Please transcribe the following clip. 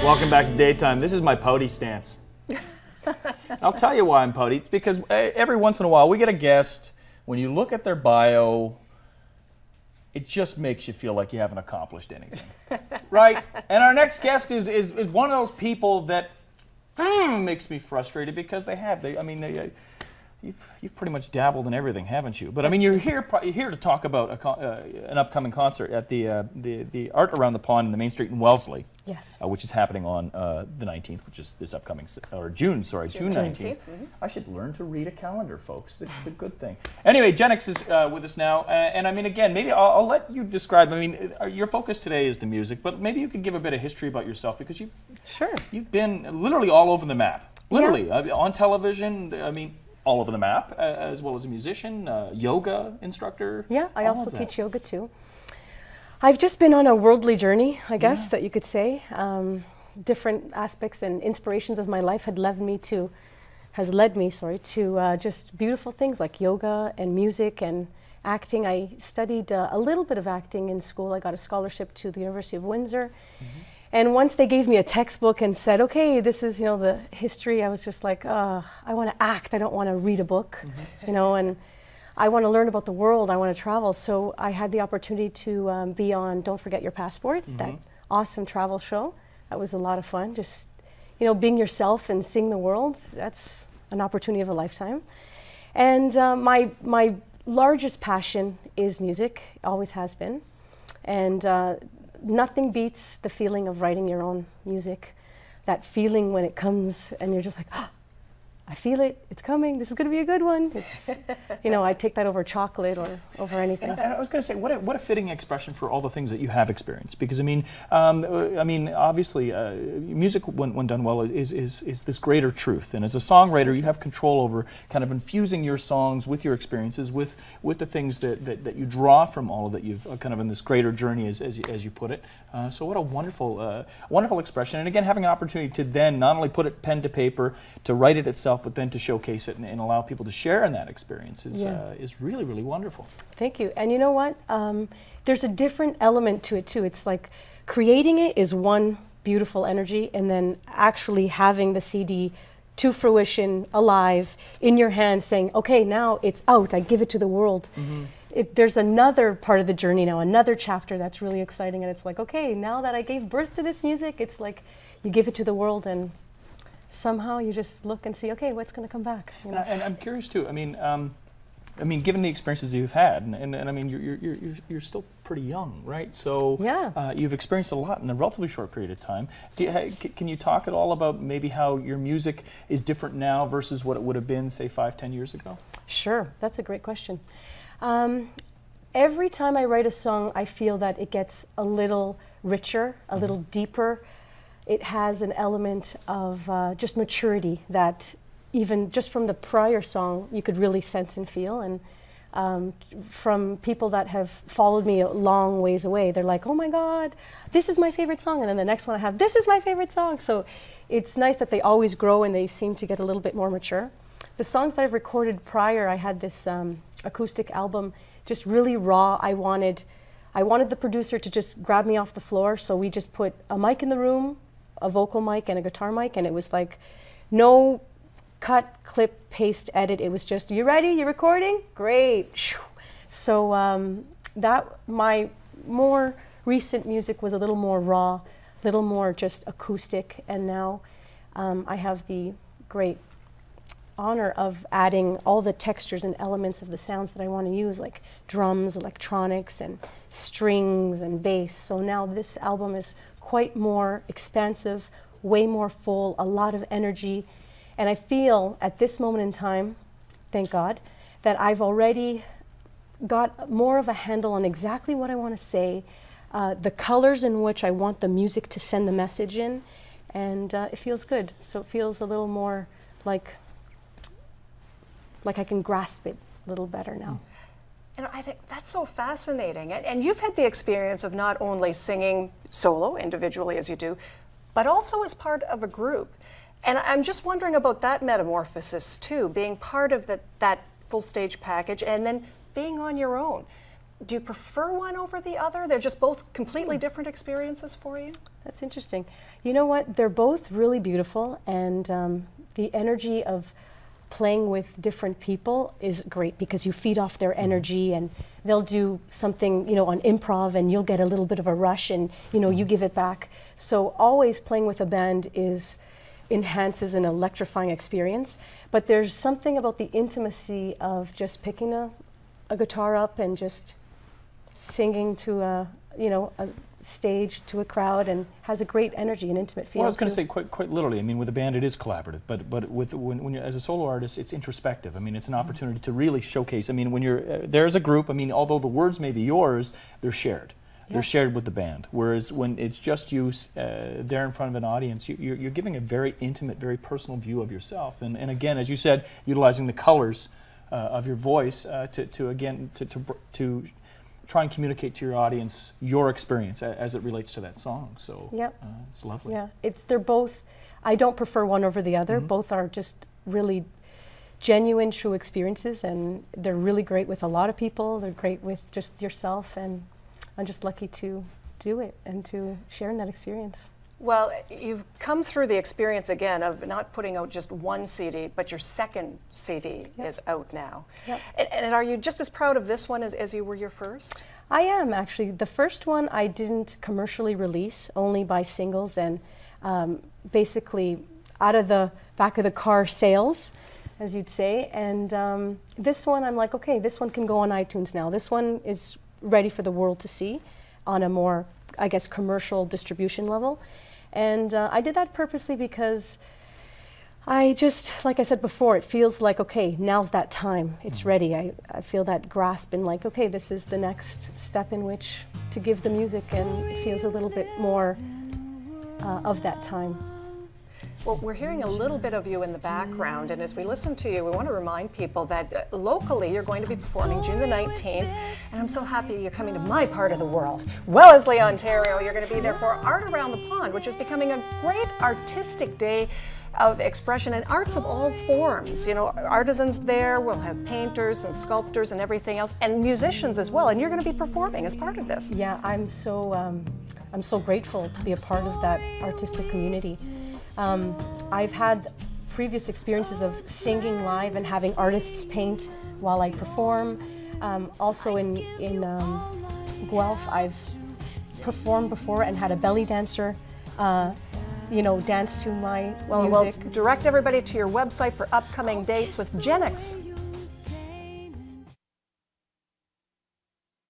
Welcome back to Daytime. This is my pouty stance. I'll tell you why I'm pouty. It's because every once in a while we get a guest. When you look at their bio, it just makes you feel like you haven't accomplished anything, right? And our next guest is one of those people that makes me frustrated because you've pretty much dabbled in everything, haven't you? But I mean, you're here to talk about an upcoming concert at the Art Around the Pond in the Main Street in Wellesley. Yes. Which is happening on the 19th, which is this upcoming, June 19th. Mm-hmm. I should learn to read a calendar, folks. This is a good thing. Anyway, Jenikz is with us now, and I mean, again, maybe I'll let you describe. I mean, your focus today is the music, but maybe you could give a bit of history about yourself because you've been literally all over the map, literally on television. I mean, all over the map, as well as a musician, yoga instructor. Yeah, I also teach yoga too. I've just been on a worldly journey, I guess, that you could say. Different aspects and inspirations of my life has led me to just beautiful things like yoga and music and acting. I studied a little bit of acting in school. I got a scholarship to the University of Windsor. Mm-hmm. And once they gave me a textbook and said, okay, this is, the history, I was just like, I want to act. I don't want to read a book, and I want to learn about the world. I want to travel. So I had the opportunity to be on Don't Forget Your Passport, that awesome travel show. That was a lot of fun. Just, being yourself and seeing the world, that's an opportunity of a lifetime. And my largest passion is music, always has been. And nothing beats the feeling of writing your own music. That feeling when it comes and you're just like, I feel it, it's coming, this is going to be a good one. It's, I take that over chocolate or over anything. And I was going to say, what a fitting expression for all the things that you have experienced. Because obviously, music when done well is this greater truth. And as a songwriter, you have control over kind of infusing your songs with your experiences, with the things that you draw from all of that you've kind of in this greater journey, as you put it. So what a wonderful expression. And again, having an opportunity to then not only put it pen to paper, to write it itself, but then to showcase it and allow people to share in that experience is really, really wonderful. Thank you. And you know what? There's a different element to it too. It's like creating it is one beautiful energy, and then actually having the CD to fruition, alive, in your hand, saying, okay, now it's out, I give it to the world. Mm-hmm. There's another part of the journey now, another chapter that's really exciting, and it's like, okay, now that I gave birth to this music, it's like you give it to the world, and somehow you just look and see, okay, what's going to come back? And I'm curious too. I mean, given the experiences you've had, and I mean, you're still pretty young, right? So you've experienced a lot in a relatively short period of time. Can you talk at all about maybe how your music is different now versus what it would have been, say, 5-10 years ago? Sure, that's a great question. Every time I write a song, I feel that it gets a little richer, a little deeper. It has an element of just maturity that even just from the prior song, you could really sense and feel. And from people that have followed me a long ways away, they're like, oh my God, this is my favorite song. And then the next one I have, this is my favorite song. So it's nice that they always grow and they seem to get a little bit more mature. The songs that I've recorded prior, I had this acoustic album, just really raw. I wanted the producer to just grab me off the floor. So we just put a mic in the room, a vocal mic and a guitar mic, and it was like no cut, clip, paste, edit. It was just, you ready? You recording? Great. So that my more recent music was a little more raw, a little more just acoustic, and now I have the great honor of adding all the textures and elements of the sounds that I want to use, like drums, electronics, and strings and bass. So now this album is quite more expansive, way more full, a lot of energy. And I feel at this moment in time, thank God, that I've already got more of a handle on exactly what I want to say, the colors in which I want the music to send the message in, and it feels good. So it feels a little more like I can grasp it a little better now. And I think that's so fascinating. And you've had the experience of not only singing solo, individually as you do, but also as part of a group. And I'm just wondering about that metamorphosis too, being part of that full stage package and then being on your own. do you prefer one over the other? They're just both completely different experiences for you? That's interesting. You know what? They're both really beautiful, and the energy of playing with different people is great because you feed off their energy, and they'll do something, you know, on improv, and you'll get a little bit of a rush, and you know, you give it back. So always playing with a band enhances an electrifying experience. But there's something about the intimacy of just picking a guitar up and just singing to a stage, to a crowd, and has a great energy and intimate feel. Well, I was going to too. say quite literally. I mean, with a band, it is collaborative, but when you're as a solo artist, it's introspective. I mean, it's an opportunity to really showcase. I mean, when you're there as a group, I mean, although the words may be yours, they're shared. Yeah. They're shared with the band. Whereas when it's just you there in front of an audience, you're giving a very intimate, very personal view of yourself. And again, as you said, utilizing the colors of your voice to try and communicate to your audience your experience as it relates to that song. So it's lovely. Yeah, they're both. I don't prefer one over the other. Both are just really genuine, true experiences, and they're really great with a lot of people. They're great with just yourself, and I'm just lucky to do it and to share in that experience. Well, you've come through the experience again of not putting out just one CD, but your second CD is out now. Yep. And are you just as proud of this one as you were your first? I am, actually. The first one I didn't commercially release, only by singles and basically out of the back of the car sales, as you'd say. And this one, I'm like, okay, this one can go on iTunes now. This one is ready for the world to see on a more, I guess, commercial distribution level. And I did that purposely because I just, like I said before, it feels like, okay, now's that time. It's ready. I feel that grasp and like, okay, this is the next step in which to give the music, and it feels a little bit more of that time. Well, we're hearing a little bit of you in the background, and as we listen to you, we want to remind people that locally you're going to be performing June the 19th, and I'm so happy you're coming to my part of the world, Wellesley, Ontario. You're going to be there for Art Around the Pond, which is becoming a great artistic day of expression, and arts of all forms. You know, artisans there, we'll have painters and sculptors and everything else, and musicians as well, and you're going to be performing as part of this. Yeah, I'm so grateful to be a part of that artistic community. I've had previous experiences of singing live and having artists paint while I perform. Also in Guelph, I've performed before and had a belly dancer, dance to my music. We'll direct everybody to your website for upcoming dates with Jenikz